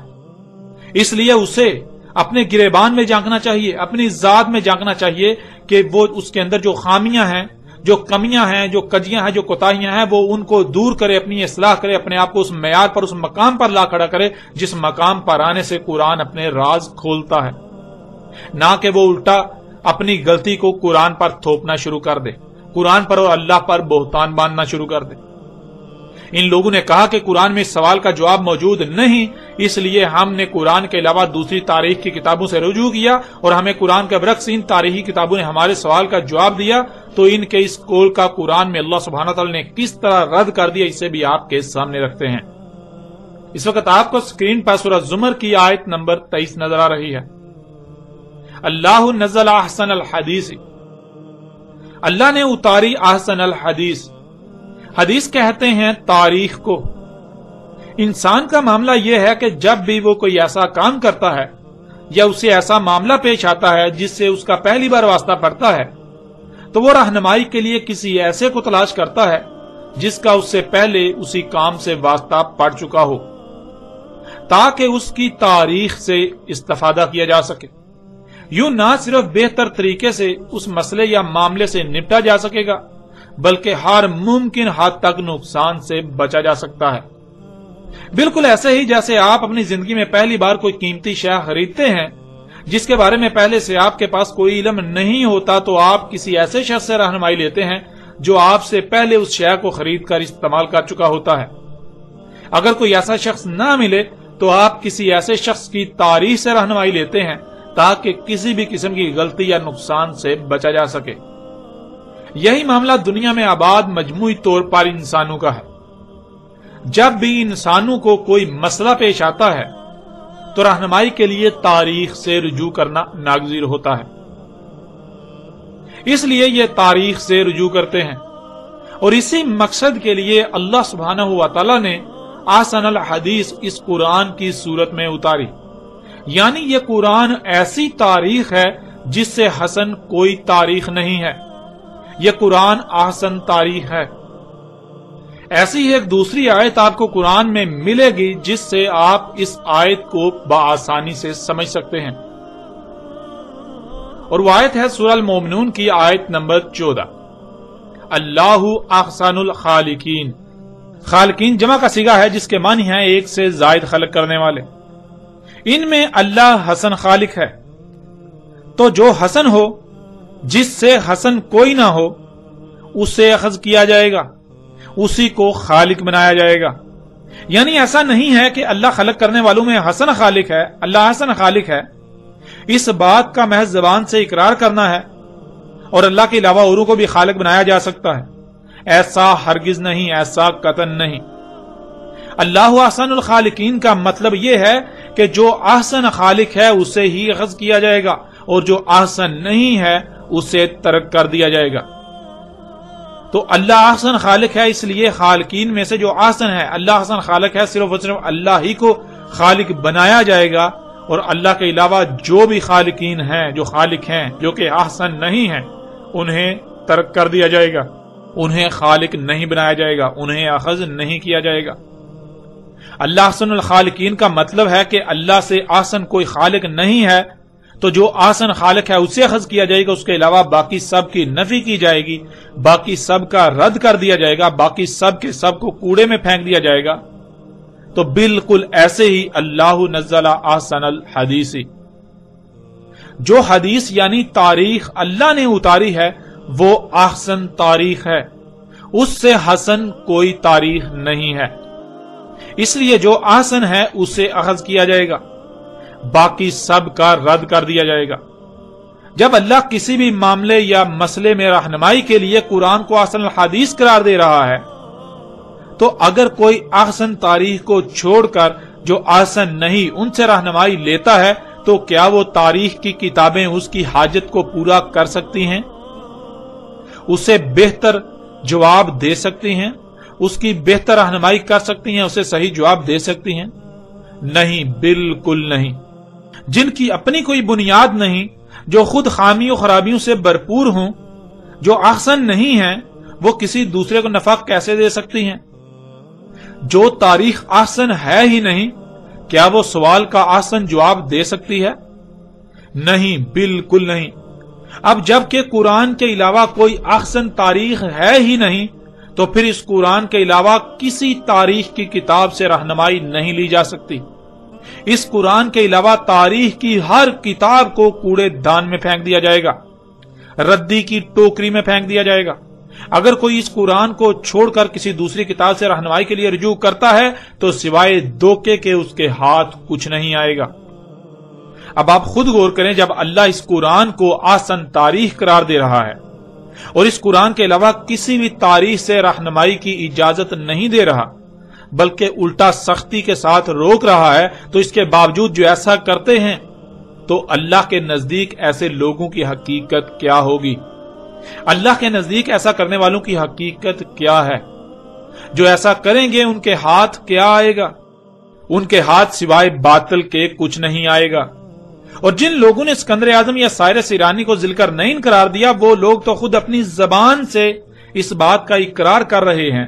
اس لیے اسے اپنے گریبان میں جھانکنا چاہیے، اپنی ذات میں جھانکنا چاہیے کہ وہ اس کے اندر جو خامیاں ہیں، جو کمیاں ہیں، جو کجیاں ہیں، جو کوتاہیاں ہیں، وہ ان کو دور کرے، اپنی اصلاح کرے، اپنے آپ کو اس معیار پر، اس مقام پر لا کھڑا کرے جس مقام پر آنے سے قرآن اپنے راز کھولتا ہے، نہ کہ وہ الٹا اپنی غلطی کو قرآن پر تھوپنا شروع کر دے، قرآن پر اور اللہ پر بہتان باندھنا شروع کر دے۔ ان لوگوں نے کہا کہ قرآن میں اس سوال کا جواب موجود نہیں، اس لیے ہم نے قرآن کے علاوہ دوسری تاریخ کی کتابوں سے رجوع کیا اور ہمیں قرآن کے برعکس ان تاریخی کتابوں نے ہمارے سوال کا جواب دیا۔ تو ان کے اس قول کا قرآن میں اللہ سبحانہ تعالی نے کس طرح رد کر دیا، اسے بھی آپ کے سامنے رکھتے ہیں۔ اس وقت آپ کو اسکرین پر سورہ زمر کی آیت نمبر 23 نظر آ رہی ہے۔ اللہ نزل احسن الحدیث، اللہ نے اتاری احسن الحدیث۔ حدیث کہتے ہیں تاریخ کو۔ انسان کا معاملہ یہ ہے کہ جب بھی وہ کوئی ایسا کام کرتا ہے یا اسے ایسا معاملہ پیش آتا ہے جس سے اس کا پہلی بار واسطہ پڑتا ہے، تو وہ رہنمائی کے لیے کسی ایسے کو تلاش کرتا ہے جس کا اس سے پہلے اسی کام سے واسطہ پڑ چکا ہو، تاکہ اس کی تاریخ سے استفادہ کیا جا سکے۔ یوں نہ صرف بہتر طریقے سے اس مسئلے یا معاملے سے نپٹا جا سکے گا، بلکہ ہر ممکن حد تک نقصان سے بچا جا سکتا ہے۔ بالکل ایسے ہی جیسے آپ اپنی زندگی میں پہلی بار کوئی قیمتی شے خریدتے ہیں جس کے بارے میں پہلے سے آپ کے پاس کوئی علم نہیں ہوتا، تو آپ کسی ایسے شخص سے رہنمائی لیتے ہیں جو آپ سے پہلے اس شے کو خرید کر استعمال کر چکا ہوتا ہے۔ اگر کوئی ایسا شخص نہ ملے تو آپ کسی ایسے شخص کی تاریخ سے رہنمائی لیتے ہیں تاکہ کسی بھی قسم کی غلطی یا نقصان سے بچا جا سکے۔ یہی معاملہ دنیا میں آباد مجموعی طور پر انسانوں کا ہے۔ جب بھی انسانوں کو کوئی مسئلہ پیش آتا ہے تو رہنمائی کے لیے تاریخ سے رجوع کرنا ناگزیر ہوتا ہے، اس لیے یہ تاریخ سے رجوع کرتے ہیں، اور اسی مقصد کے لیے اللہ سبحانہ و تعالی نے احسن الحدیث اس قرآن کی صورت میں اتاری۔ یعنی یہ قرآن ایسی تاریخ ہے جس سے حسن کوئی تاریخ نہیں ہے، یہ قرآن احسن تاریخ ہے۔ ایسی ہی ایک دوسری آیت آپ کو قرآن میں ملے گی جس سے آپ اس آیت کو بآسانی سے سمجھ سکتے ہیں، اور وہ آیت ہے سورہ المومنون کی آیت نمبر 14۔ اللہ احسن الخالقین، خالقین جمع کا صیغہ ہے جس کے معنی ہیں ایک سے زائد خلق کرنے والے۔ ان میں اللہ حسن خالق ہے، تو جو حسن ہو، جس سے حسن کوئی نہ ہو، اسے اخذ کیا جائے گا، اسی کو خالق بنایا جائے گا۔ یعنی ایسا نہیں ہے کہ اللہ خلق کرنے والوں میں حسن خالق ہے، اللہ حسن خالق ہے، اس بات کا محض زبان سے اقرار کرنا ہے، اور اللہ کے علاوہ اوروں کو بھی خالق بنایا جا سکتا ہے، ایسا ہرگز نہیں، ایسا قطعاً نہیں۔ اللہ احسن الخالقین کا مطلب یہ ہے کہ جو احسن خالق ہے اسے ہی اخذ کیا جائے گا، اور جو احسن نہیں ہے اسے ترک کر دیا جائے گا۔ تو اللہ احسن خالق ہے، اس لیے خالقین میں سے جو احسن ہے، اللہ احسن خالق ہے، صرف اور صرف اللہ ہی کو خالق بنایا جائے گا، اور اللہ کے علاوہ جو بھی خالقین ہیں، جو خالق ہیں جو کہ احسن نہیں ہیں، انہیں ترک کر دیا جائے گا، انہیں خالق نہیں بنایا جائے گا، انہیں اخذ نہیں کیا جائے گا۔ اللہ احسن الخالقین کا مطلب ہے کہ اللہ سے احسن کوئی خالق نہیں ہے، تو جو احسن خالق ہے اسے اخذ کیا جائے گا، اس کے علاوہ باقی سب کی نفی کی جائے گی، باقی سب کا رد کر دیا جائے گا، باقی سب کے سب کو کوڑے میں پھینک دیا جائے گا۔ تو بالکل ایسے ہی اللہ نزل احسن الحدیث، جو حدیث یعنی تاریخ اللہ نے اتاری ہے وہ احسن تاریخ ہے، اس سے حسن کوئی تاریخ نہیں ہے، اس لیے جو احسن ہے اسے اخذ کیا جائے گا، باقی سب کا رد کر دیا جائے گا۔ جب اللہ کسی بھی معاملے یا مسئلے میں رہنمائی کے لیے قرآن کو احسن الحدیث قرار دے رہا ہے، تو اگر کوئی احسن تاریخ کو چھوڑ کر جو احسن نہیں ان سے رہنمائی لیتا ہے، تو کیا وہ تاریخ کی کتابیں اس کی حاجت کو پورا کر سکتی ہیں؟ اسے بہتر جواب دے سکتی ہیں؟ اس کی بہتر رہنمائی کر سکتی ہیں؟ اسے صحیح جواب دے سکتی ہیں؟ نہیں، بالکل نہیں۔ جن کی اپنی کوئی بنیاد نہیں، جو خود خامیوں خرابیوں سے بھرپور ہوں، جو احسن نہیں ہیں، وہ کسی دوسرے کو نفع کیسے دے سکتی ہیں؟ جو تاریخ احسن ہے ہی نہیں، کیا وہ سوال کا احسن جواب دے سکتی ہے؟ نہیں، بالکل نہیں۔ اب جب کہ قرآن کے علاوہ کوئی احسن تاریخ ہے ہی نہیں تو پھر اس قرآن کے علاوہ کسی تاریخ کی کتاب سے رہنمائی نہیں لی جا سکتی۔ اس قرآن کے علاوہ تاریخ کی ہر کتاب کو کوڑے دان میں پھینک دیا جائے گا، ردی کی ٹوکری میں پھینک دیا جائے گا۔ اگر کوئی اس قرآن کو چھوڑ کر کسی دوسری کتاب سے رہنمائی کے لیے رجوع کرتا ہے تو سوائے دھوکے کے اس کے ہاتھ کچھ نہیں آئے گا۔ اب آپ خود غور کریں، جب اللہ اس قرآن کو احسن تاریخ قرار دے رہا ہے اور اس قرآن کے علاوہ کسی بھی تاریخ سے رہنمائی کی اجازت نہیں دے رہا بلکہ الٹا سختی کے ساتھ روک رہا ہے، تو اس کے باوجود جو ایسا کرتے ہیں تو اللہ کے نزدیک ایسے لوگوں کی حقیقت کیا ہوگی؟ اللہ کے نزدیک ایسا کرنے والوں کی حقیقت کیا ہے؟ جو ایسا کریں گے ان کے ہاتھ کیا آئے گا؟ ان کے ہاتھ سوائے باطل کے کچھ نہیں آئے گا۔ اور جن لوگوں نے اسکندر اعظم یا سائرس ایرانی کو ذوالقرنین قرار دیا، وہ لوگ تو خود اپنی زبان سے اس بات کا اقرار کر رہے ہیں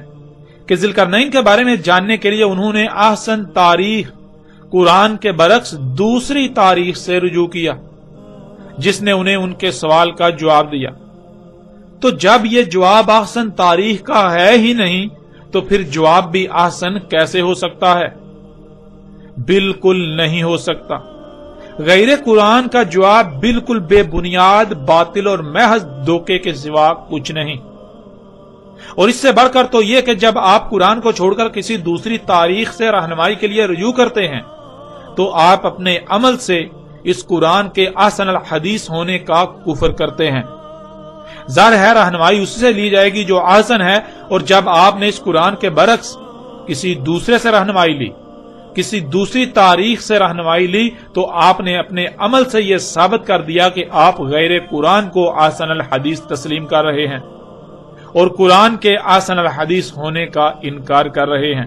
کہ ذوالقرنین کے بارے میں جاننے کے لیے انہوں نے احسن تاریخ قرآن کے برعکس دوسری تاریخ سے رجوع کیا جس نے انہیں ان کے سوال کا جواب دیا۔ تو جب یہ جواب احسن تاریخ کا ہے ہی نہیں تو پھر جواب بھی احسن کیسے ہو سکتا ہے؟ بالکل نہیں ہو سکتا۔ غیر قرآن کا جواب بالکل بے بنیاد، باطل اور محض دھوکے کے سوا کچھ نہیں۔ اور اس سے بڑھ کر تو یہ کہ جب آپ قرآن کو چھوڑ کر کسی دوسری تاریخ سے رہنمائی کے لیے رجوع کرتے ہیں تو آپ اپنے عمل سے اس قرآن کے احسن الحدیث ہونے کا کفر کرتے ہیں۔ ظاہر ہے رہنمائی اس سے لی جائے گی جو احسن ہے، اور جب آپ نے اس قرآن کے برعکس کسی دوسرے سے رہنمائی لی، کسی دوسری تاریخ سے رہنمائی لی، تو آپ نے اپنے عمل سے یہ ثابت کر دیا کہ آپ غیر قرآن کو احسن الحدیث تسلیم کر رہے ہیں اور قرآن کے احسن الحدیث ہونے کا انکار کر رہے ہیں۔